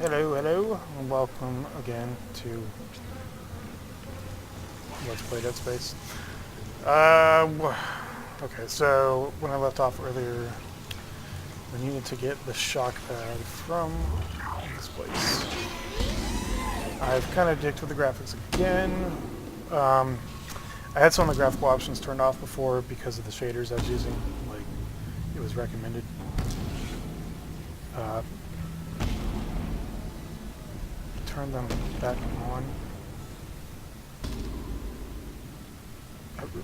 Hello, hello, and welcome again to Let's Play Dead Space. Okay, so when I left off earlier, we needed to get the shock pad from this place. I've kind of dicked with the graphics again. I had some of the graphical options turned off before because of the shaders I was using, like it was recommended. Turn them back on.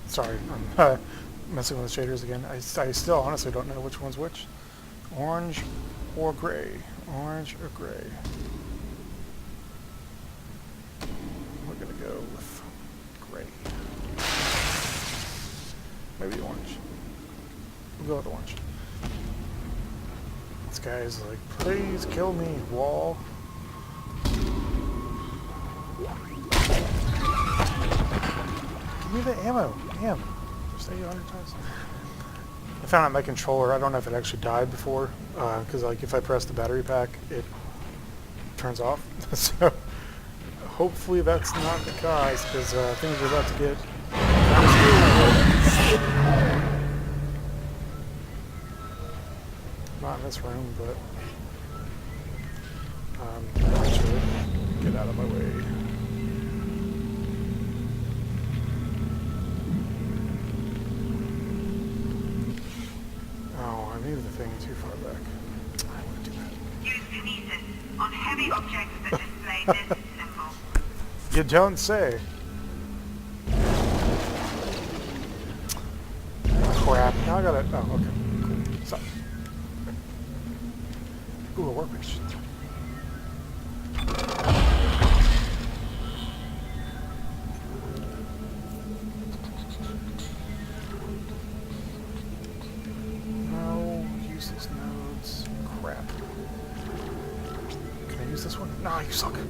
Sorry, I'm messing with the shaders again. I still honestly don't know which one's which. Orange or gray. Orange or gray. We're going to go with gray. Maybe orange. We'll go with orange. This guy is like, please kill me, wall. Give me the ammo. Damn. I've said you 100 times. I found out my controller, I don't know if it actually died before, because like if I press the battery pack, it turns off. So hopefully that's not the cause, because things are about to get kind of scary. Not in this room, but actually, get out of my way. I moved the thing too far back. I want to do that. Use kinesis on heavy objects that display this symbol. You don't say. Crap. Now I gotta... Oh, okay. Cool. Stop. Ooh, a workbench. Useless nodes. Crap. Can I use this one? No, you suck. Can't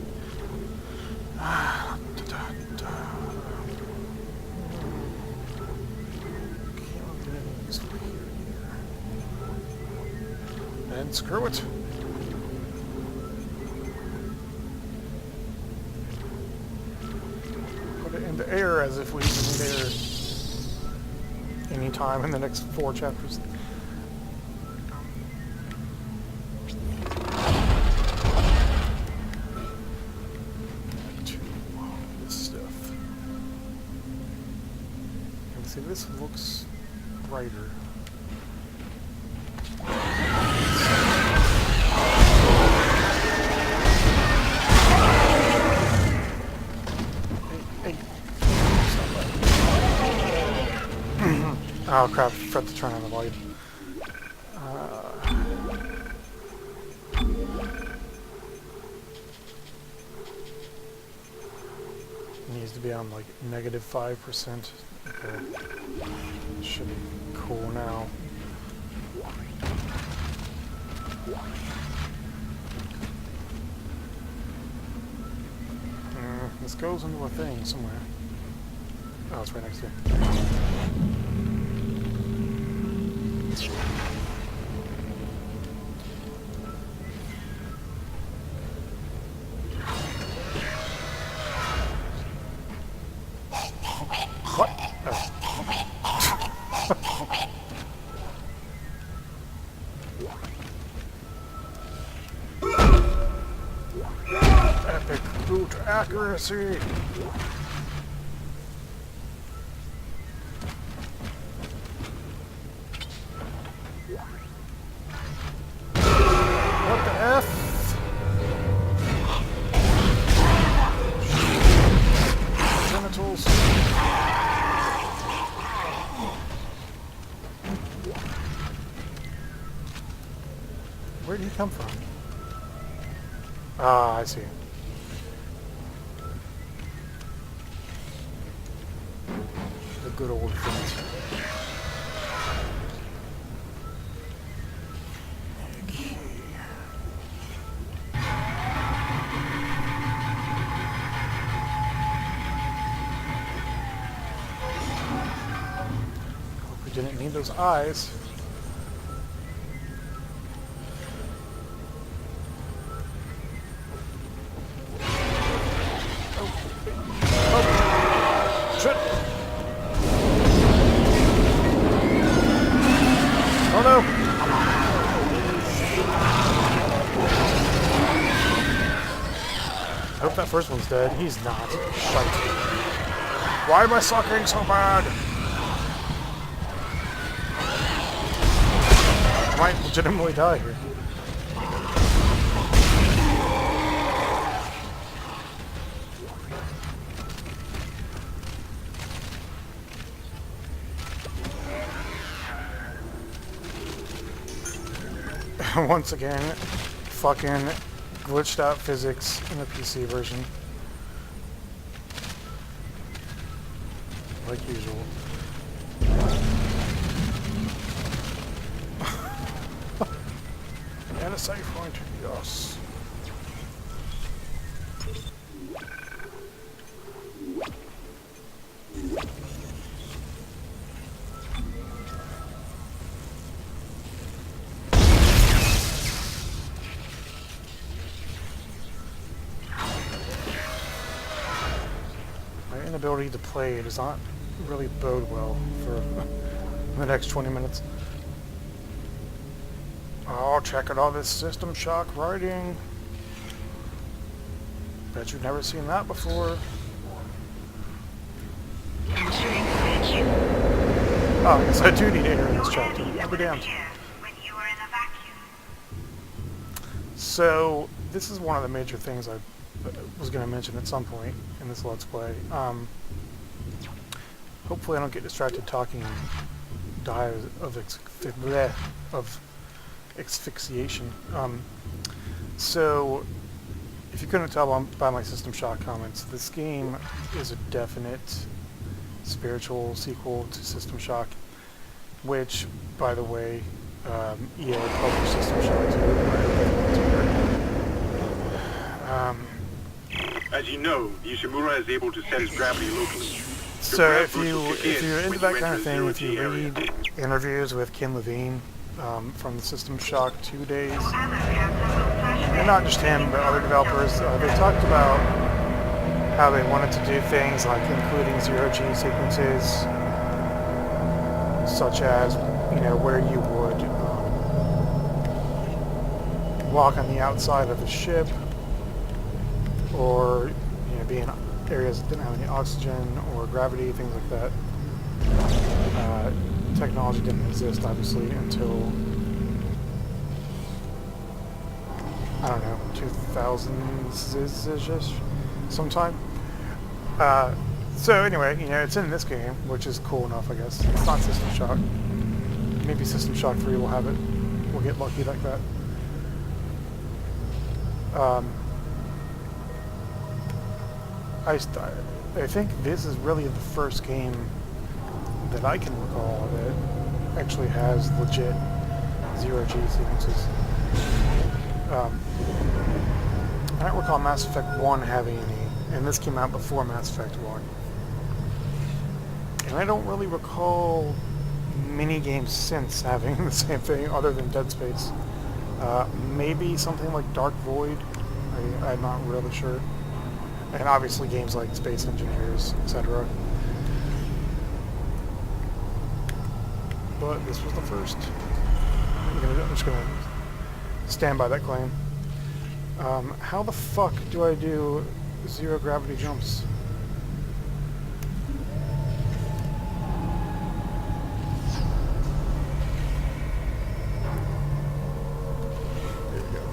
get any useful here either. And screw it. Put it into air as if we need air any time in the next 4 chapters. See, this looks brighter. Hey. Oh crap, forgot to turn on the light. Needs to be on like -5%. Okay. Should be cool now. This goes into a thing somewhere. Oh, it's right next to it. What? Epic boot accuracy. What the F? Genitals. Where did he come from? Ah, I see. The good old friends. Okay. Hope we didn't need those eyes. that first one's dead. He's not. Shite. Why am I sucking so bad? I might legitimately die here. Once again, fucking glitched out physics in the PC version. Like usual. And a save point, yes. My inability to play does not really bode well for the next 20 minutes. Oh, check out all this System Shock writing. Bet you've never seen that before. Oh, yes, I do need air in this chapter. I'll be damned. So, this is one of the major things I was going to mention at some point in this Let's Play. Hopefully I don't get distracted talking and die of asphyxiation. So, if you couldn't tell by my System Shock comments, this game is a definite spiritual sequel to System Shock, which, by the way, EA published System Shock 2. As you know, Ishimura is able to set his gravity locally. So if you're into that kind of thing, if you read interviews with Ken Levine from the System Shock 2 days, and not just him, but other developers, they talked about how they wanted to do things like including zero-G sequences, such as, you know, where you would walk on the outside of a ship, or, you know, be in areas that didn't have any oxygen or gravity, things like that. Technology didn't exist, obviously, until, I don't know, 2000s-ish, sometime. So anyway, you know, it's in this game, which is cool enough, I guess. It's not System Shock. Maybe System Shock 3 will have it. We'll get lucky like that. I think this is really the first game that I can recall that actually has legit zero-G sequences. I don't recall Mass Effect 1 having any, and this came out before Mass Effect 1. And I don't really recall many games since having the same thing other than Dead Space. Maybe something like Dark Void, I'm not really sure. And obviously games like Space Engineers, etc. But this was the first. I'm just going to stand by that claim. How the fuck do I do zero gravity jumps? There we go.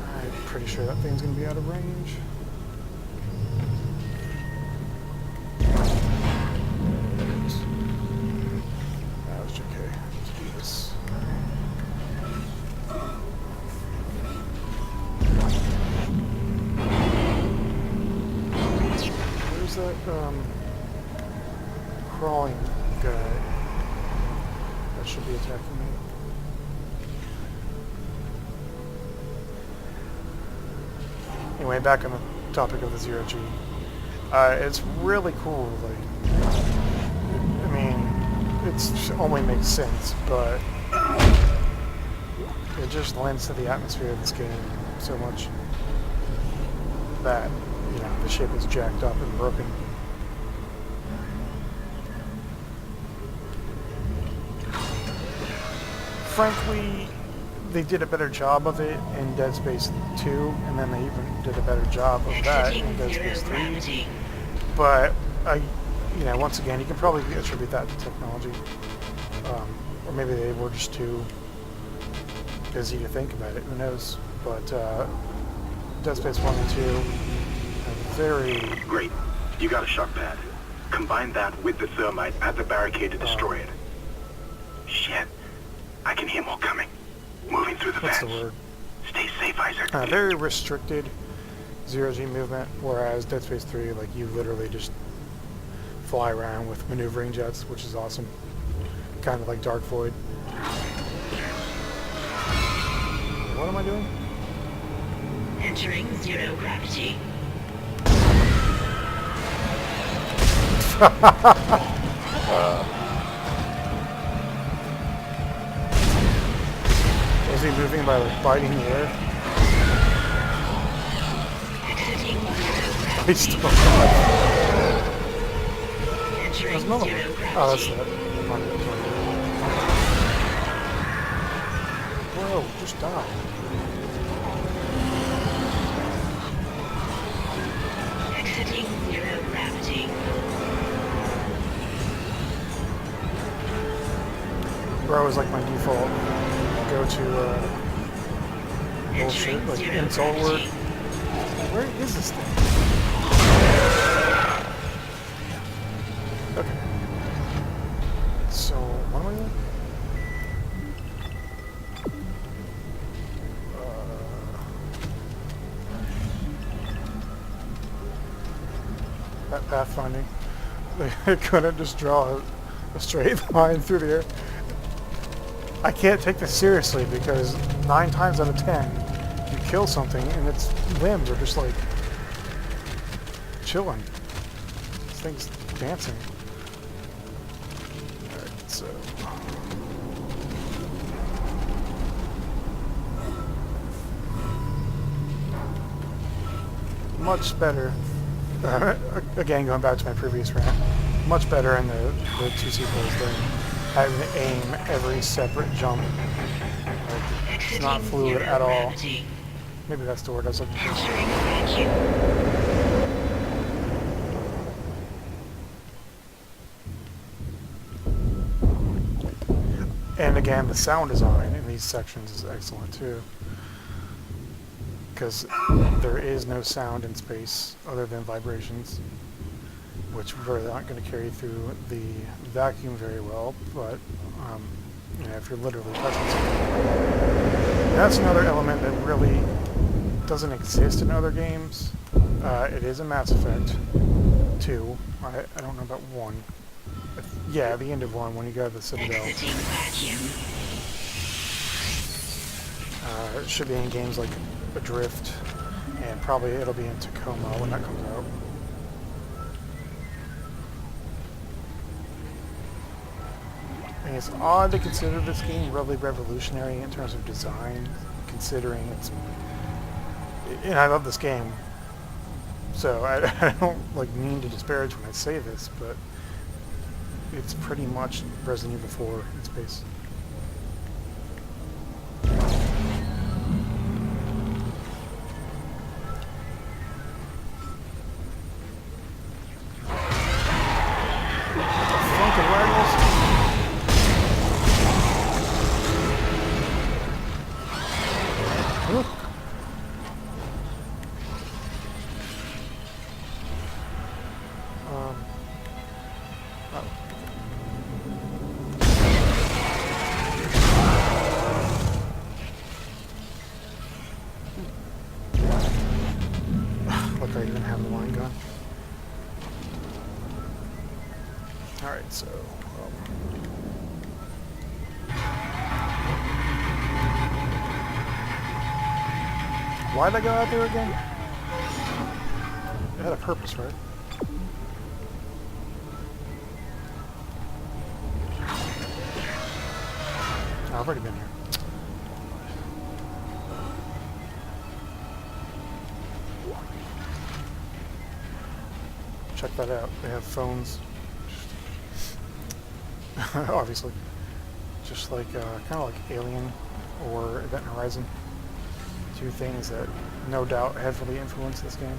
I'm pretty sure that thing's going to be out of range. Crawling guy that should be attacking me. Anyway, back on the topic of the zero-G. It's really cool. Like, I mean, it only makes sense, but it just lends to the atmosphere of this game so much that, you know, the ship is jacked up and broken. Frankly, they did a better job of it in Dead Space 2, and then they even did a better job of that in Dead Space 3. But once again, you can probably attribute that to technology, or maybe they were just too busy to think about it. Who knows? But Dead Space 1 and 2 have very Great. You got a shock pad. Combine that with the thermite at the barricade to destroy it. Shit. I can hear more coming. Moving through the what's vents. the word? Stay safe, Isaac. Very restricted zero-G movement, whereas Dead Space 3, like, you literally just fly around with maneuvering jets, which is awesome. Kind of like Dark Void. What am I doing? Entering zero gravity. Was he moving by like biting the air? Exiting zero He's gravity. still alive. Entering There's another zero one. Oh, that's gravity. it. Bro, just die. Exiting zero gravity. Bro is like my default go-to bullshit, Entering like zero insult word. gravity. Where is this thing? Okay. So, what am I doing? That pathfinding. They couldn't just draw a straight line through the air. I can't take this seriously because 9 times out of 10, you kill something and its limbs are just like chilling. This thing's dancing. Alright, so. Much better. Again, going back to my previous rant, much better in the 2 sequels than having to aim every separate jump. Like, it's not Exiting fluid zero at all. gravity. Maybe that's the word I was looking for. Entering vacuum. And again, the sound design in these sections is excellent too. Because there is no sound in space other than vibrations, which really aren't going to carry through the vacuum very well, but if you're literally touching something. And that's another element that really doesn't exist in other games. It is in Mass Effect 2. I don't know about 1. Yeah, the end of 1 when you go to the Citadel. Exiting vacuum. It should be in games like Adrift, and probably it'll be in Tacoma when that comes out. And it's odd to consider this game really revolutionary in terms of design, considering it's... And I love this game, so I don't like mean to disparage when I say this, but it's pretty much Resident Evil 4 in space. Funkin' waggles. Ooh. Oh. Look, I even have the line gun. Alright, so... why'd I go out there again? It had a purpose, right? I've already been here. Check that out. They have phones. Obviously. Just like, kind of like Alien or Event Horizon. Two things that no doubt heavily influence this game.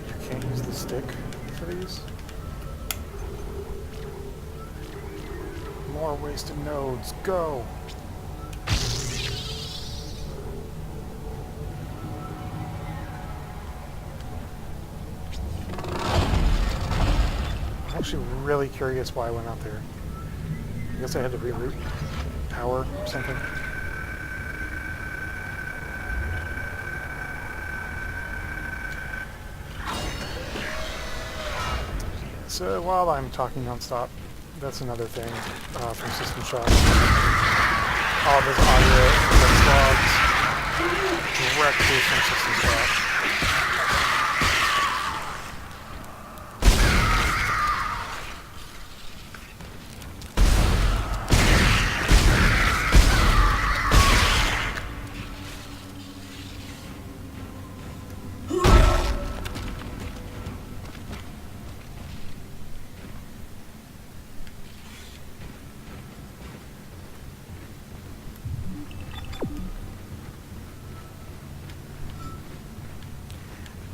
You can't use the stick for these. More wasted nodes, go! I'm actually really curious why I went out there. I guess I had to reroute power or something. So while I'm talking nonstop, that's another thing from System Shock. All this audio and logs directly from System Shock.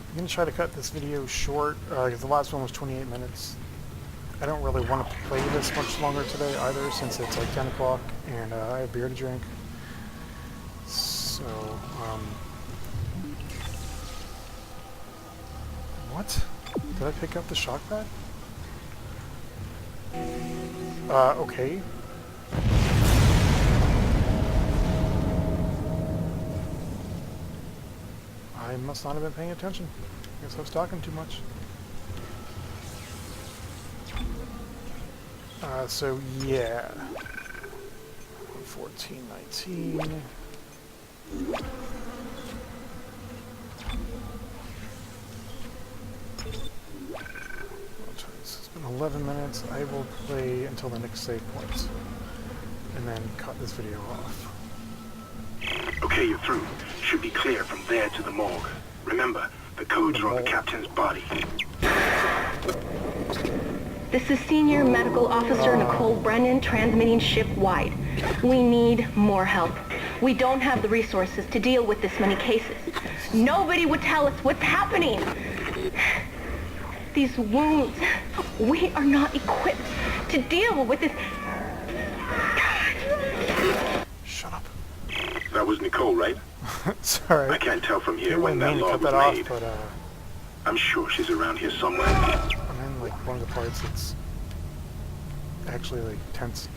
I'm going to try to cut this video short, because the last one was 28 minutes. I don't really want to play this much longer today either, since it's like 10 o'clock and I have beer to drink. So, what? Did I pick up the shock pad? Okay. I must not have been paying attention. I guess I was talking too much. So yeah. 14:19. It's been 11 minutes. I will play until the next save point, and then cut this video off. Okay, you're through. Should be clear from there to the morgue. Remember, the codes are on the captain's body. This is Senior Medical Officer Nicole Brennan transmitting ship-wide. We need more help. We don't have the resources to deal with this many cases. Nobody would tell us what's happening. These wounds, we are not equipped to deal with this. Shut up. That was Nicole, right? Sorry. I can't tell from here Didn't when that mean to log cut was that made. off, but I'm sure she's around here somewhere. I'm in like one of the parts that's actually like tense.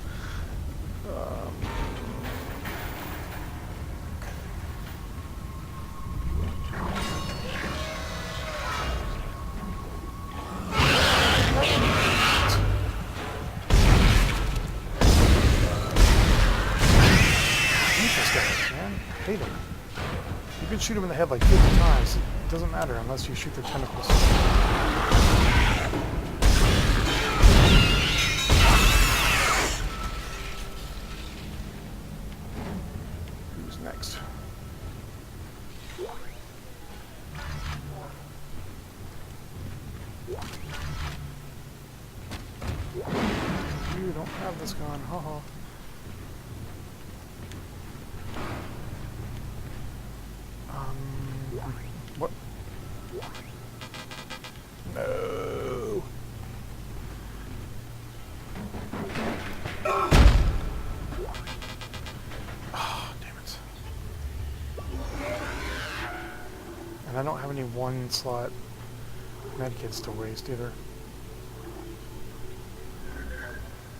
Interesting, man. Hate him. You can shoot him in the head like 50 times. It doesn't matter unless you shoot their tentacles. Who's next? You don't have this gun, haha. What? No. Oh, damn it. And I don't have any one slot medkits to waste either.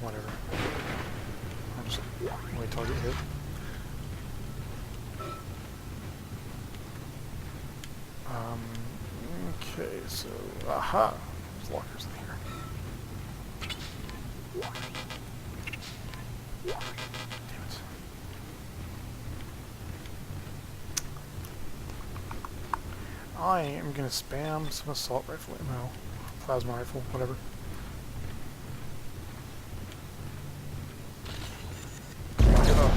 Whatever. I'll just wait till I get hit. Okay, so, aha! There's lockers in here. Damn it. I am gonna spam some assault rifle ammo. Plasma rifle, whatever. Get up.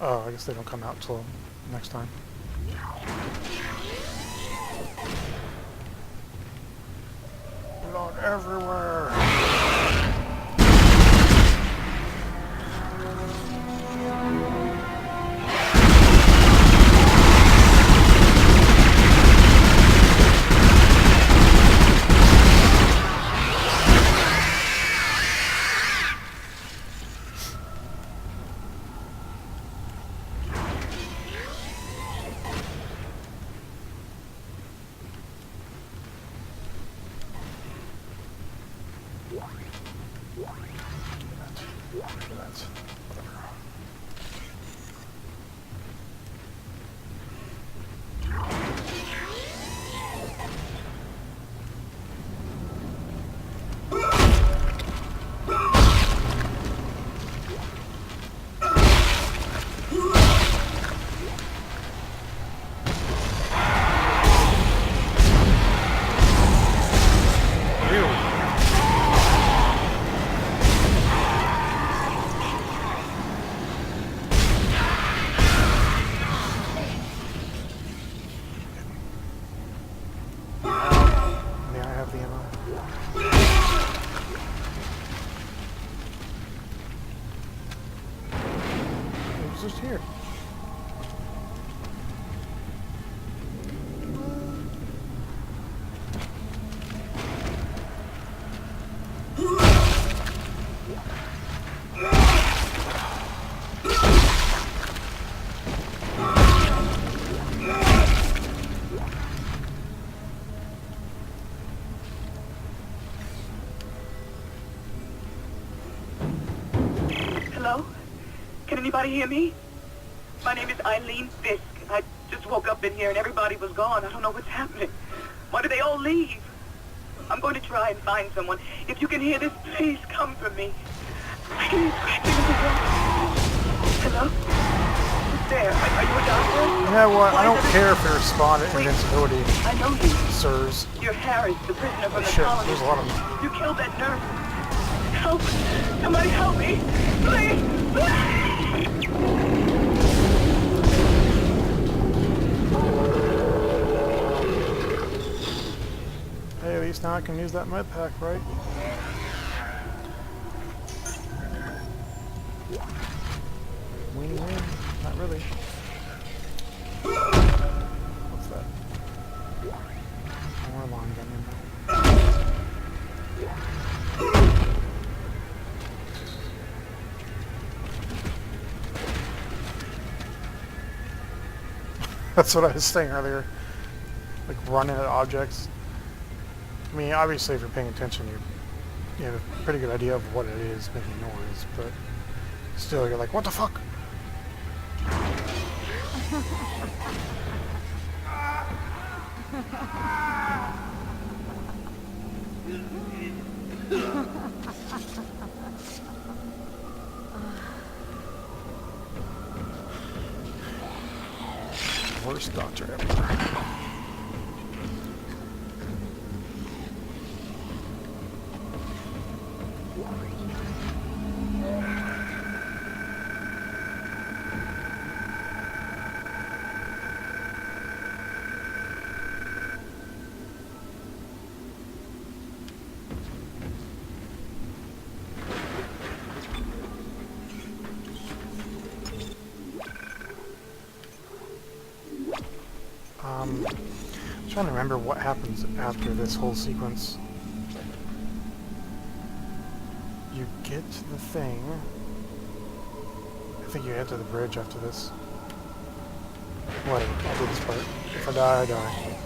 Oh, I guess they don't come out till next time. Blood everywhere. That's whatever. May I have the ammo? It was just here. Hello? Can anybody hear me? My name is Eileen Fisk. I just woke up in here and everybody was gone. I don't know what's happening. Why did they all leave? I'm going to try and find someone. If you can hear this, please come for me. I hear you scratching in the wall. Hello? Who's there? Are you a doctor? You know what? I Why don't is it- care if they respond to Wait, invincibility, I know you. sirs. You're Harris, the prisoner from the Shit, colony. there's a lot of them. You killed that nurse. Help! Somebody help me! Please! Please! Hey, at least now I can use that med pack, right? Weenie win. Not really. What's that? More long gun ammo. That's what I was saying earlier. Like running at objects. I mean, obviously, if you're paying attention, you have a pretty good idea of what it is making noise, but still, you're like, what the fuck? Worst doctor ever. I'm trying to remember what happens after this whole sequence. You get the thing. I think you head to the bridge after this. Whatever, I'll do this part. If I die, I die.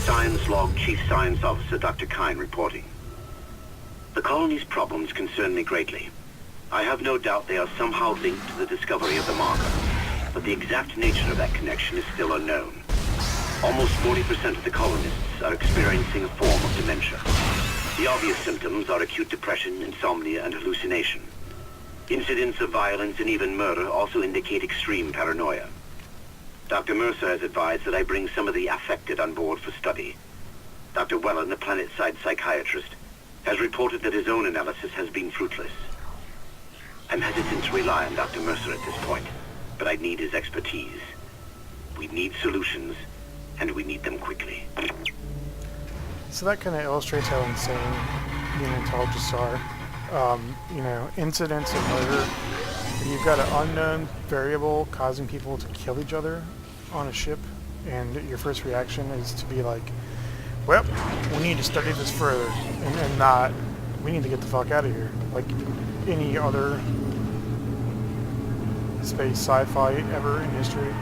Science Log Chief Science Officer Dr. Kine reporting. The colony's problems concern me greatly. I have no doubt they are somehow linked to the discovery of the marker, but the exact nature of that connection is still unknown. Almost 40% of the colonists are experiencing a form of dementia. The obvious symptoms are acute depression, insomnia, and hallucination. Incidents of violence and even murder also indicate extreme paranoia. Dr. Mercer has advised that I bring some of the affected on board for study. Dr. Wellen, the planet-side psychiatrist, has reported that his own analysis has been fruitless. I'm hesitant to rely on Dr. Mercer at this point, but I need his expertise. We need solutions, and we need them quickly. So that kind of illustrates how insane unitologists are. You know, incidents of murder. You've got an unknown variable causing people to kill each other on a ship, and your first reaction is to be like, well, we need to study this further, and not, we need to get the fuck out of here. Like any other space sci-fi ever in history.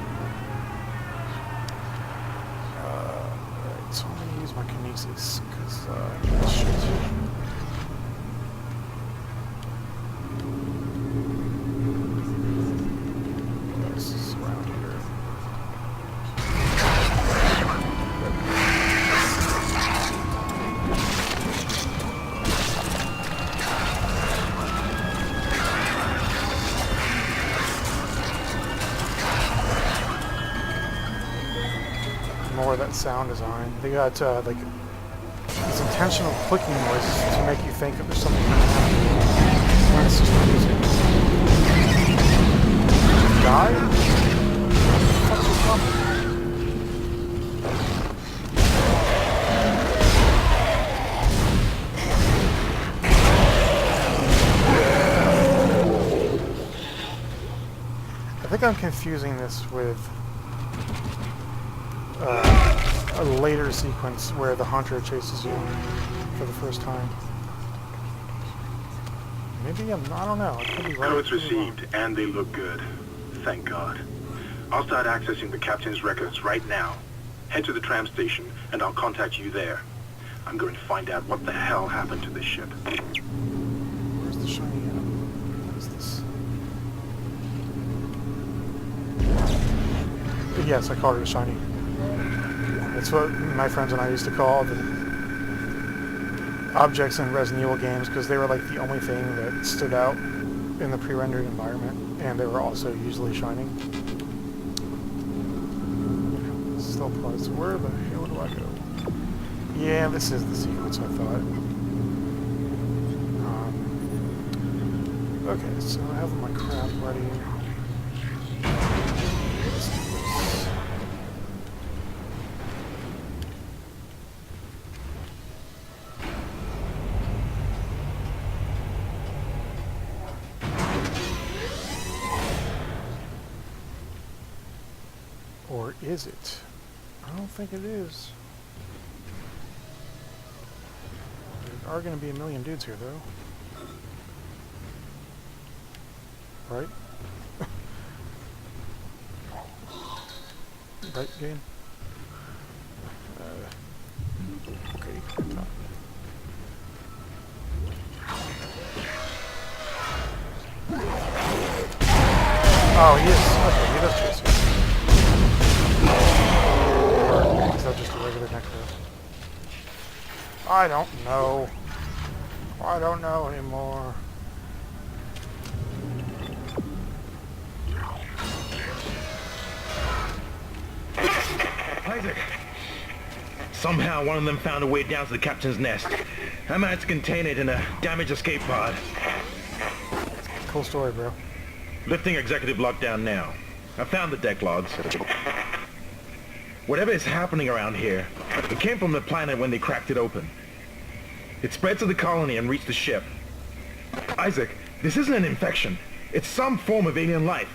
Alright, so I'm going to use my kinesis, because, shit. More of that sound design. They got like these intentional clicking noises to make you think that there's something happening. When it's just music. Die? What the fuck's your problem? I think I'm confusing this with a later sequence where the hunter chases you for the first time. Maybe I don't know. I could be right. Codes received, and they look good. Thank God. I'll start accessing the captain's records right now. Head to the tram station, and I'll contact you there. I'm going to find out what the hell happened to this ship. Where's the shiny What is this? Yes, I called it a shiny. That's what my friends and I used to call the objects in Resident Evil games, because they were like the only thing that stood out in the pre-rendered environment, and they were also usually shining. Still plus, where the hell do I go? Yeah, this is the sequence I thought. Okay, so I have my crap ready. Or is it? I don't think it is. There are going to be a million dudes here, though. Right? Right, game? Okay. Oh, he is. Okay, he does chase you. Or is that just a regular necro? I don't know. I don't know anymore. Isaac! Somehow one of them found a way down to the captain's nest. I managed to contain it in a damaged escape pod. Cool story, bro. Lifting executive lockdown now. I found the deck logs. Whatever is happening around here, it came from the planet when they cracked it open. It spread to the colony and reached the ship. Isaac, this isn't an infection. It's some form of alien life.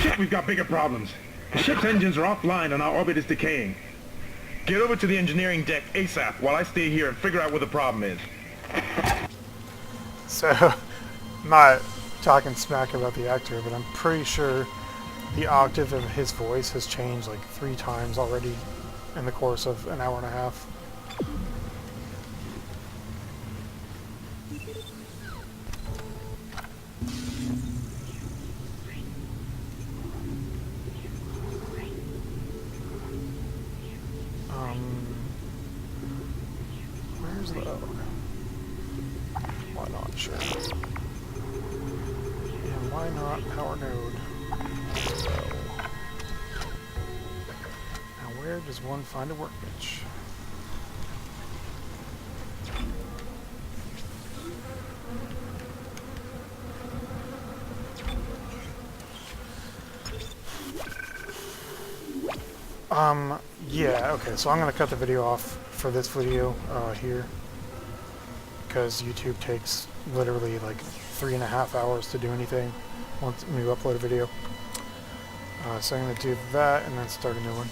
Shit, we've got bigger problems. The ship's engines are offline and our orbit is decaying. Get over to the engineering deck ASAP while I stay here and figure out what the problem is. So, I'm not talking smack about the actor, but I'm pretty sure the octave of his voice has changed like 3 times already in the course of an hour and a half. Where's the... Oh. Why not? Sure. And why not power node? So... Now where does one find a workbench? Yeah, okay, so I'm going to cut the video off for this video here, because YouTube takes literally like 3.5 hours to do anything once we upload a video. So I'm going to do that and then start a new one.